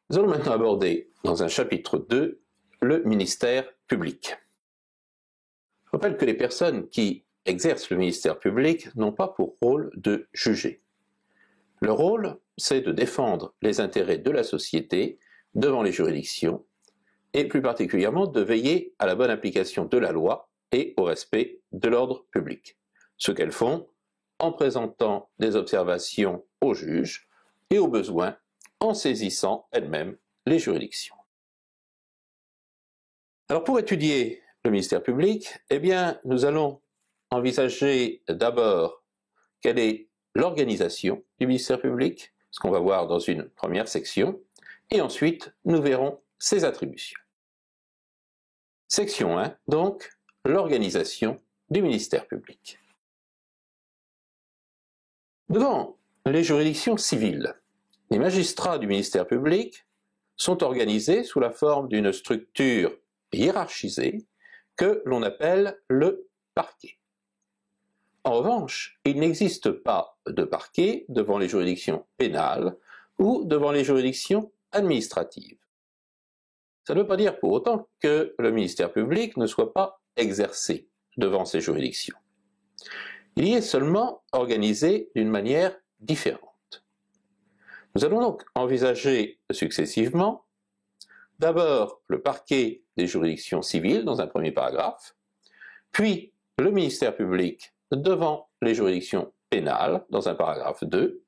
Nous allons maintenant aborder, dans un chapitre 2, le ministère public. Je rappelle que les personnes qui exercent le ministère public n'ont pas pour rôle de juger. Leur rôle, c'est de défendre les intérêts de la société devant les juridictions et plus particulièrement de veiller à la bonne application de la loi et au respect de l'ordre public. Ce qu'elles font en présentant des observations aux juges et au besoin en saisissant elles-mêmes les juridictions. Alors pour étudier le ministère public, nous allons envisager d'abord quelle est l'organisation du ministère public, ce qu'on va voir dans une première section, et ensuite nous verrons ses attributions. Section 1, donc, l'organisation du ministère public. Devant les juridictions civiles, les magistrats du ministère public sont organisés sous la forme d'une structure hiérarchisée que l'on appelle le parquet. En revanche, il n'existe pas de parquet devant les juridictions pénales ou devant les juridictions administratives. Ça ne veut pas dire pour autant que le ministère public ne soit pas exercé devant ces juridictions. Il y est seulement organisé d'une manière différente. Nous allons donc envisager successivement d'abord le parquet des juridictions civiles dans un premier paragraphe, puis le ministère public devant les juridictions pénales dans un paragraphe 2,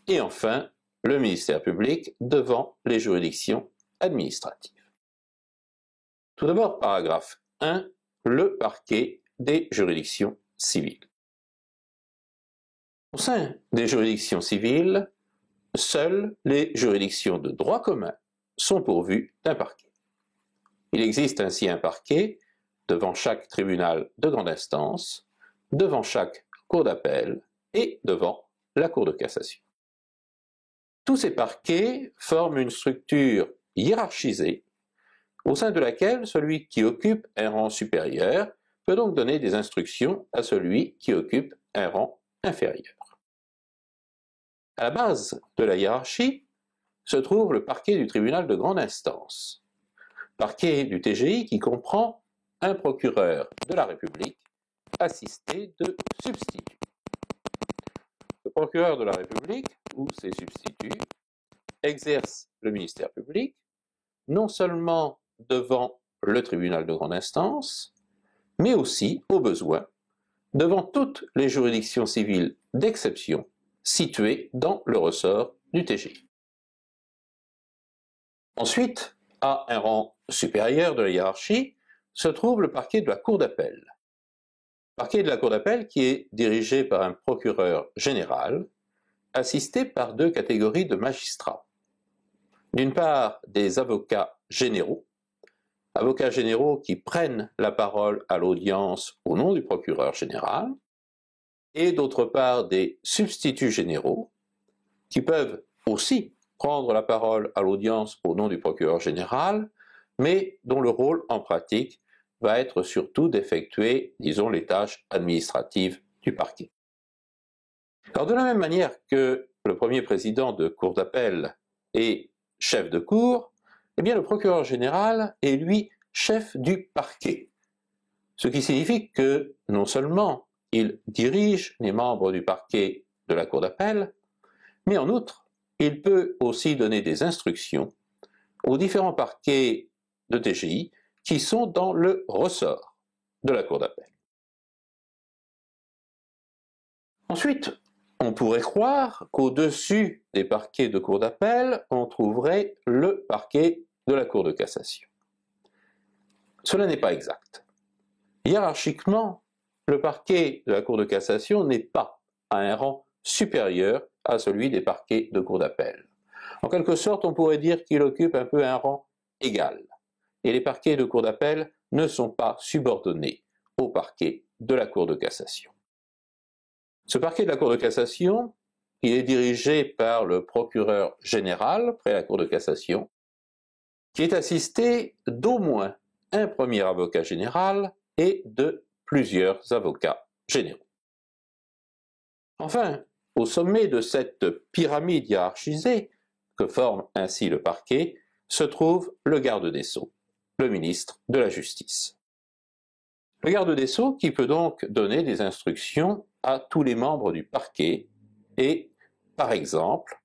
et enfin le ministère public devant les juridictions administratives. Tout d'abord, paragraphe 1, le parquet des juridictions civiles. Au sein des juridictions civiles, seules les juridictions de droit commun sont pourvues d'un parquet. Il existe ainsi un parquet devant chaque tribunal de grande instance, devant chaque cour d'appel et devant la Cour de cassation. Tous ces parquets forment une structure hiérarchisée au sein de laquelle celui qui occupe un rang supérieur peut donc donner des instructions à celui qui occupe un rang inférieur. À la base de la hiérarchie se trouve le parquet du tribunal de grande instance, parquet du TGI qui comprend un procureur de la République assisté de substituts. Le procureur de la République ou ses substituts exerce le ministère public non seulement devant le tribunal de grande instance, mais aussi, au besoin, devant toutes les juridictions civiles d'exception situées dans le ressort du TGI. Ensuite, à un rang supérieur de la hiérarchie, se trouve le parquet de la Cour d'appel. Le parquet de la Cour d'appel qui est dirigé par un procureur général, assisté par deux catégories de magistrats. D'une part, des avocats généraux qui prennent la parole à l'audience au nom du procureur général, et d'autre part des substituts généraux qui peuvent aussi prendre la parole à l'audience au nom du procureur général, mais dont le rôle en pratique va être surtout d'effectuer, disons, les tâches administratives du parquet. Alors de la même manière que le premier président de cour d'appel est chef de cour, le procureur général est lui chef du parquet. Ce qui signifie que non seulement il dirige les membres du parquet de la cour d'appel, mais en outre, il peut aussi donner des instructions aux différents parquets de TGI qui sont dans le ressort de la cour d'appel. Ensuite, on pourrait croire qu'au-dessus des parquets de cour d'appel, on trouverait le parquet de la Cour de cassation. Cela n'est pas exact. Hiérarchiquement, le parquet de la Cour de cassation n'est pas à un rang supérieur à celui des parquets de cour d'appel. En quelque sorte, on pourrait dire qu'il occupe un peu un rang égal. Et les parquets de cour d'appel ne sont pas subordonnés au parquet de la Cour de cassation. Ce parquet de la Cour de cassation, il est dirigé par le procureur général près la Cour de cassation, qui est assisté d'au moins un premier avocat général et de plusieurs avocats généraux. Enfin, au sommet de cette pyramide hiérarchisée que forme ainsi le parquet, se trouve le garde des Sceaux, le ministre de la Justice. Le garde des Sceaux qui peut donc donner des instructions à tous les membres du parquet et, par exemple,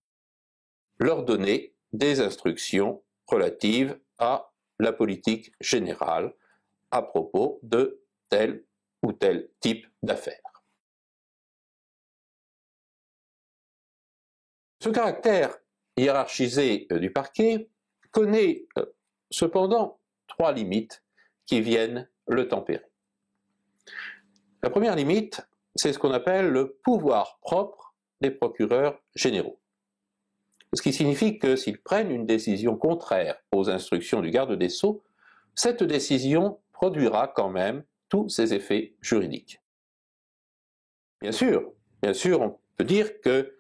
leur donner des instructions relatives à la politique générale à propos de tel ou tel type d'affaires. Ce caractère hiérarchisé du parquet connaît cependant trois limites qui viennent le tempérer. La première limite, c'est ce qu'on appelle le pouvoir propre des procureurs généraux. Ce qui signifie que s'ils prennent une décision contraire aux instructions du garde des Sceaux, cette décision produira quand même tous ses effets juridiques. Bien sûr, on peut dire que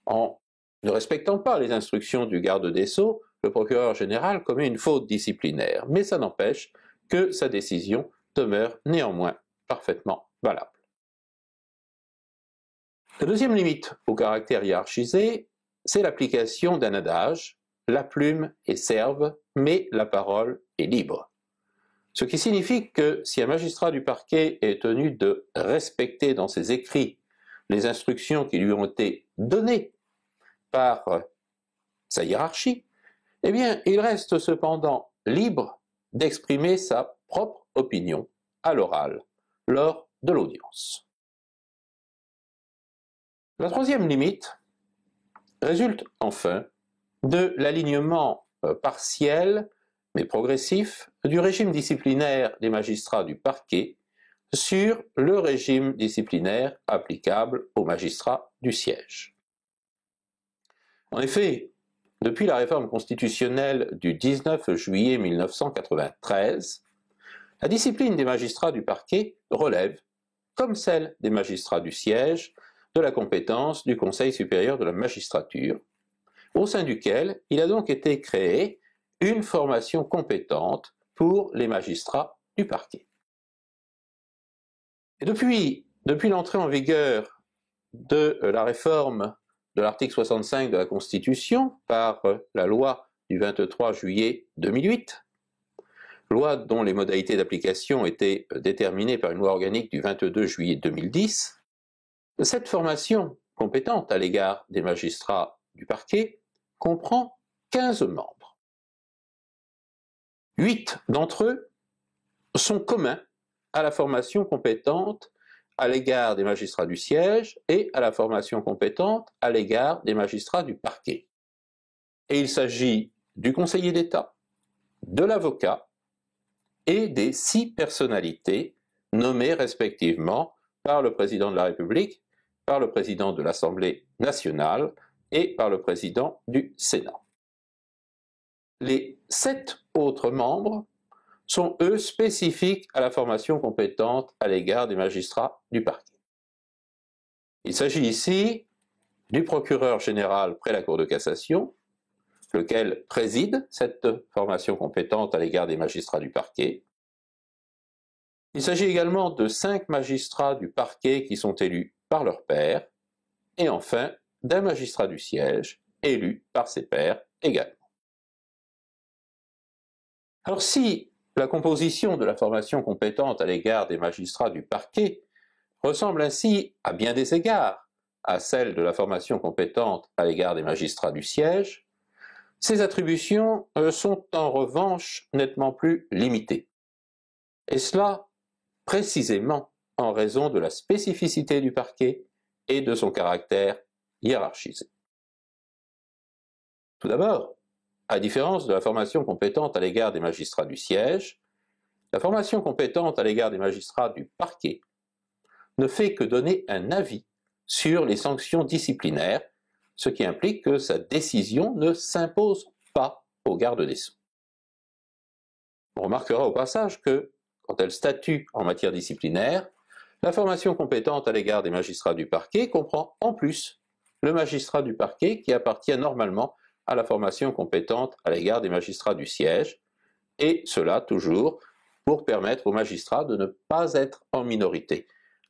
en ne respectant pas les instructions du garde des Sceaux, le procureur général commet une faute disciplinaire, mais ça n'empêche que sa décision demeure néanmoins parfaitement valable. La deuxième limite au caractère hiérarchisé, c'est l'application d'un adage « la plume est serve, mais la parole est libre ». Ce qui signifie que si un magistrat du parquet est tenu de respecter dans ses écrits les instructions qui lui ont été données par sa hiérarchie, eh bien, il reste cependant libre d'exprimer sa propre opinion à l'oral lors de l'audience. La troisième limite résulte enfin de l'alignement partiel mais progressif du régime disciplinaire des magistrats du parquet sur le régime disciplinaire applicable aux magistrats du siège. En effet, depuis la réforme constitutionnelle du 19 juillet 1993, la discipline des magistrats du parquet relève, comme celle des magistrats du siège, de la compétence du Conseil supérieur de la magistrature, au sein duquel il a donc été créé une formation compétente pour les magistrats du parquet. Et depuis l'entrée en vigueur de la réforme de l'article 65 de la Constitution par la loi du 23 juillet 2008, loi dont les modalités d'application étaient déterminées par une loi organique du 22 juillet 2010, cette formation compétente à l'égard des magistrats du parquet comprend 15 membres. 8 d'entre eux sont communs à la formation compétente à l'égard des magistrats du siège et à la formation compétente à l'égard des magistrats du parquet. Et il s'agit du conseiller d'État, de l'avocat et des 6 personnalités nommées respectivement par le président de la République, par le président de l'Assemblée nationale et par le président du Sénat. Les 7 autres membres sont eux spécifiques à la formation compétente à l'égard des magistrats du parquet. Il s'agit ici du procureur général près la Cour de cassation, lequel préside cette formation compétente à l'égard des magistrats du parquet. Il s'agit également de 5 magistrats du parquet qui sont élus par leurs pairs, et enfin d'un magistrat du siège élu par ses pairs également. Alors si la composition de la formation compétente à l'égard des magistrats du parquet ressemble ainsi à bien des égards à celle de la formation compétente à l'égard des magistrats du siège, ces attributions sont en revanche nettement plus limitées. Et cela précisément en raison de la spécificité du parquet et de son caractère hiérarchisé. Tout d'abord, à différence de la formation compétente à l'égard des magistrats du siège, la formation compétente à l'égard des magistrats du parquet ne fait que donner un avis sur les sanctions disciplinaires, ce qui implique que sa décision ne s'impose pas au garde des Sceaux. On remarquera au passage que, quand elle statue en matière disciplinaire, la formation compétente à l'égard des magistrats du parquet comprend en plus le magistrat du parquet qui appartient normalement à la formation compétente à l'égard des magistrats du siège, et cela toujours pour permettre aux magistrats de ne pas être en minorité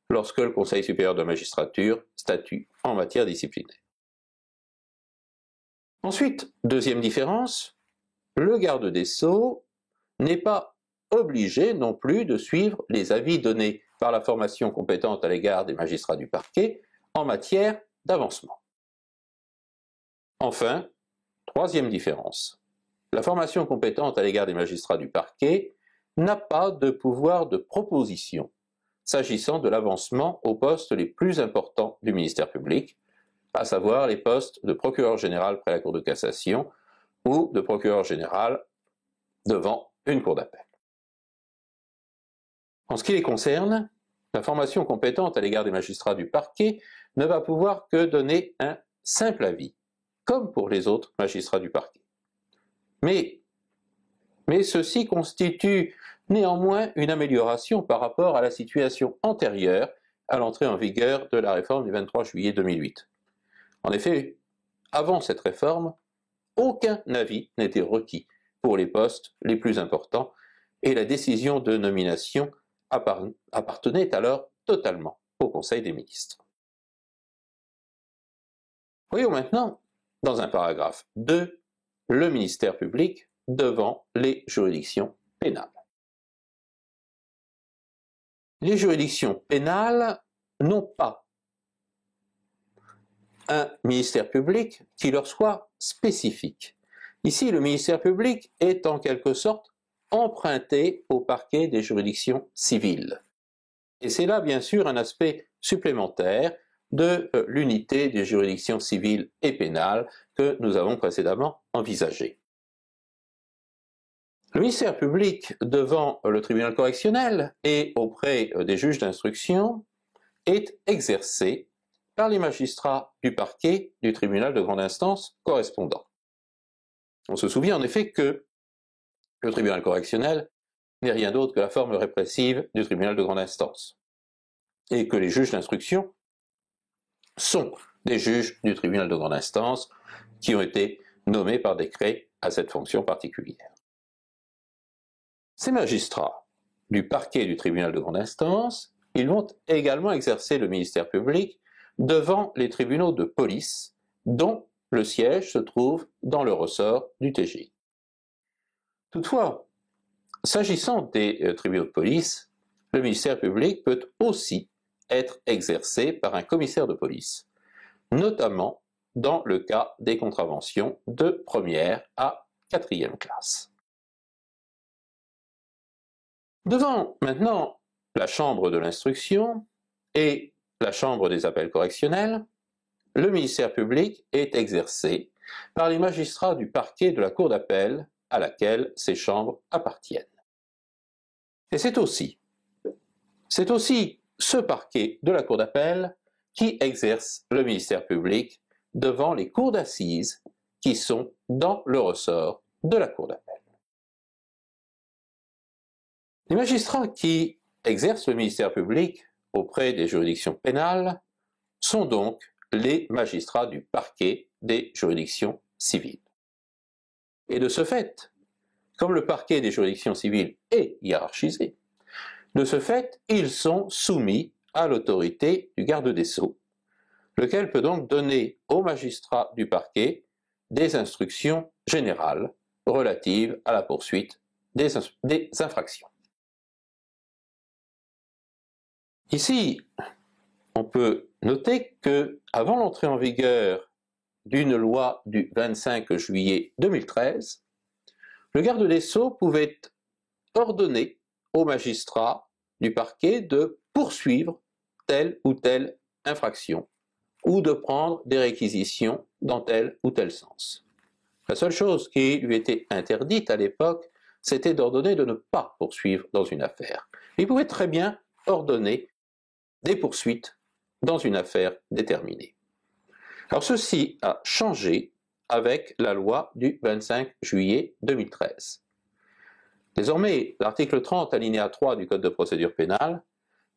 lorsque le Conseil supérieur de la magistrature statue en matière disciplinaire. Ensuite, deuxième différence, le garde des Sceaux n'est pas obligé non plus de suivre les avis donnés par la formation compétente à l'égard des magistrats du parquet en matière d'avancement. Enfin, troisième différence, la formation compétente à l'égard des magistrats du parquet n'a pas de pouvoir de proposition s'agissant de l'avancement aux postes les plus importants du ministère public, à savoir les postes de procureur général près la Cour de cassation ou de procureur général devant une cour d'appel. En ce qui les concerne, la formation compétente à l'égard des magistrats du parquet ne va pouvoir que donner un simple avis, comme pour les autres magistrats du parquet. Mais ceci constitue néanmoins une amélioration par rapport à la situation antérieure à l'entrée en vigueur de la réforme du 23 juillet 2008. En effet, avant cette réforme, aucun avis n'était requis pour les postes les plus importants et la décision de nomination appartenait alors totalement au Conseil des ministres. Voyons maintenant, dans un paragraphe 2, le ministère public devant les juridictions pénales. Les juridictions pénales n'ont pas un ministère public qui leur soit spécifique. Ici, le ministère public est en quelque sorte emprunté au parquet des juridictions civiles. Et c'est là, bien sûr, un aspect supplémentaire de l'unité des juridictions civiles et pénales que nous avons précédemment envisagée. Le ministère public devant le tribunal correctionnel et auprès des juges d'instruction est exercé par les magistrats du parquet du tribunal de grande instance correspondant. On se souvient en effet que le tribunal correctionnel n'est rien d'autre que la forme répressive du tribunal de grande instance, et que les juges d'instruction sont des juges du tribunal de grande instance qui ont été nommés par décret à cette fonction particulière. Ces magistrats du parquet du tribunal de grande instance, ils vont également exercer le ministère public devant les tribunaux de police, dont le siège se trouve dans le ressort du TGI. Toutefois, s'agissant des tribunaux de police, le ministère public peut aussi être exercé par un commissaire de police, notamment dans le cas des contraventions de première à quatrième classe. Devant maintenant la chambre de l'instruction et la chambre des appels correctionnels, le ministère public est exercé par les magistrats du parquet de la cour d'appel à laquelle ces chambres appartiennent. Et c'est aussi ce parquet de la cour d'appel qui exerce le ministère public devant les cours d'assises qui sont dans le ressort de la cour d'appel. Les magistrats qui exercent le ministère public auprès des juridictions pénales sont donc les magistrats du parquet des juridictions civiles. Et de ce fait, comme le parquet des juridictions civiles est hiérarchisé, de ce fait, ils sont soumis à l'autorité du garde des Sceaux, lequel peut donc donner aux magistrats du parquet des instructions générales relatives à la poursuite des infractions. Ici, on peut noter que, avant l'entrée en vigueur d'une loi du 25 juillet 2013, le garde des Sceaux pouvait ordonner aux magistrats du parquet de poursuivre telle ou telle infraction ou de prendre des réquisitions dans tel ou tel sens. La seule chose qui lui était interdite à l'époque, c'était d'ordonner de ne pas poursuivre dans une affaire. Il pouvait très bien ordonner des poursuites dans une affaire déterminée. Alors ceci a changé avec la loi du 25 juillet 2013. Désormais, l'article 30 alinéa 3 du Code de procédure pénale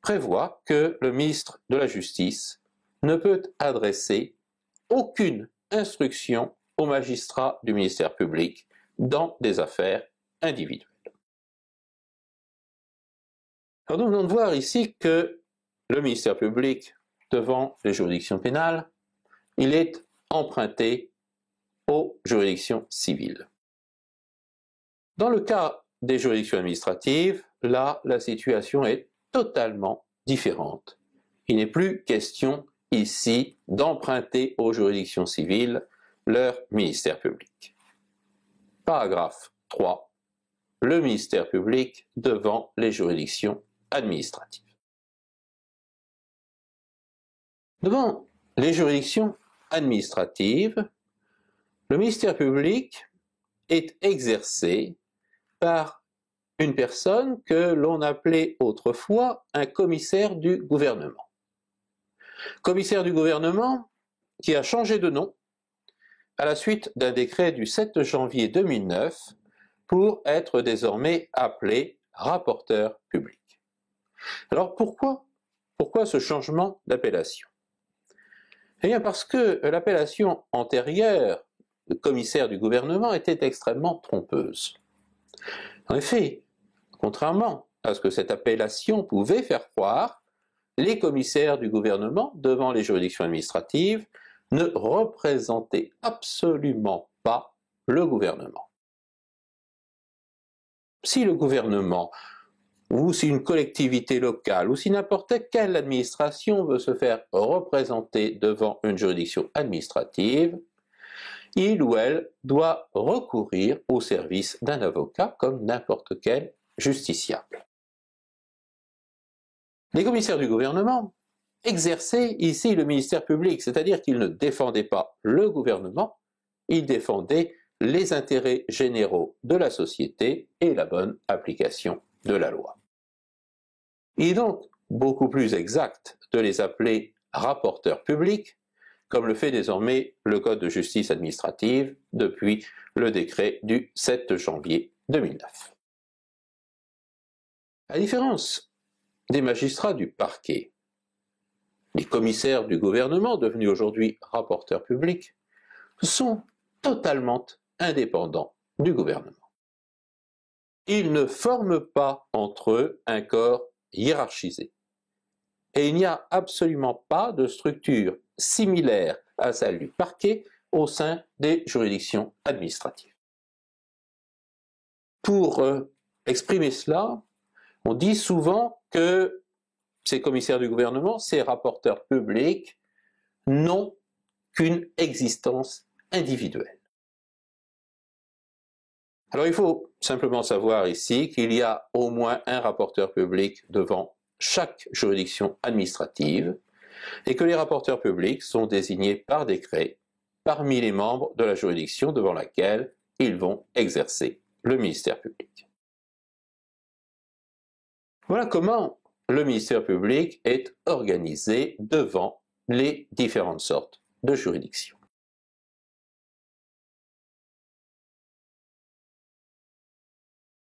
prévoit que le ministre de la Justice ne peut adresser aucune instruction aux magistrats du ministère public dans des affaires individuelles. Alors nous venons de voir ici que le ministère public, devant les juridictions pénales, il est emprunté aux juridictions civiles. Dans le cas des juridictions administratives, là, la situation est totalement différente. Il n'est plus question ici d'emprunter aux juridictions civiles leur ministère public. Paragraphe 3. Le ministère public devant les juridictions administratives. Devant les juridictions administratives, le ministère public est exercé par une personne que l'on appelait autrefois un commissaire du gouvernement. Commissaire du gouvernement qui a changé de nom à la suite d'un décret du 7 janvier 2009 pour être désormais appelé rapporteur public. Alors pourquoi ce changement d'appellation? Eh bien parce que l'appellation antérieure de commissaire du gouvernement était extrêmement trompeuse. En effet, contrairement à ce que cette appellation pouvait faire croire, les commissaires du gouvernement devant les juridictions administratives ne représentaient absolument pas le gouvernement. Si le gouvernement, ou si une collectivité locale, ou si n'importe quelle administration veut se faire représenter devant une juridiction administrative, il ou elle doit recourir au service d'un avocat comme n'importe quel justiciable. Les commissaires du gouvernement exerçaient ici le ministère public, c'est-à-dire qu'ils ne défendaient pas le gouvernement, ils défendaient les intérêts généraux de la société et la bonne application de la loi. Il est donc beaucoup plus exact de les appeler rapporteurs publics, comme le fait désormais le Code de justice administrative depuis le décret du 7 janvier 2009. À la différence des magistrats du parquet, les commissaires du gouvernement, devenus aujourd'hui rapporteurs publics, sont totalement indépendants du gouvernement. Ils ne forment pas entre eux un corps hiérarchisé. Et il n'y a absolument pas de structure similaire à celle du parquet au sein des juridictions administratives. Pour exprimer cela, on dit souvent que ces commissaires du gouvernement, ces rapporteurs publics, n'ont qu'une existence individuelle. Alors il faut simplement savoir ici qu'il y a au moins un rapporteur public devant chaque juridiction administrative et que les rapporteurs publics sont désignés par décret parmi les membres de la juridiction devant laquelle ils vont exercer le ministère public. Voilà comment le ministère public est organisé devant les différentes sortes de juridictions.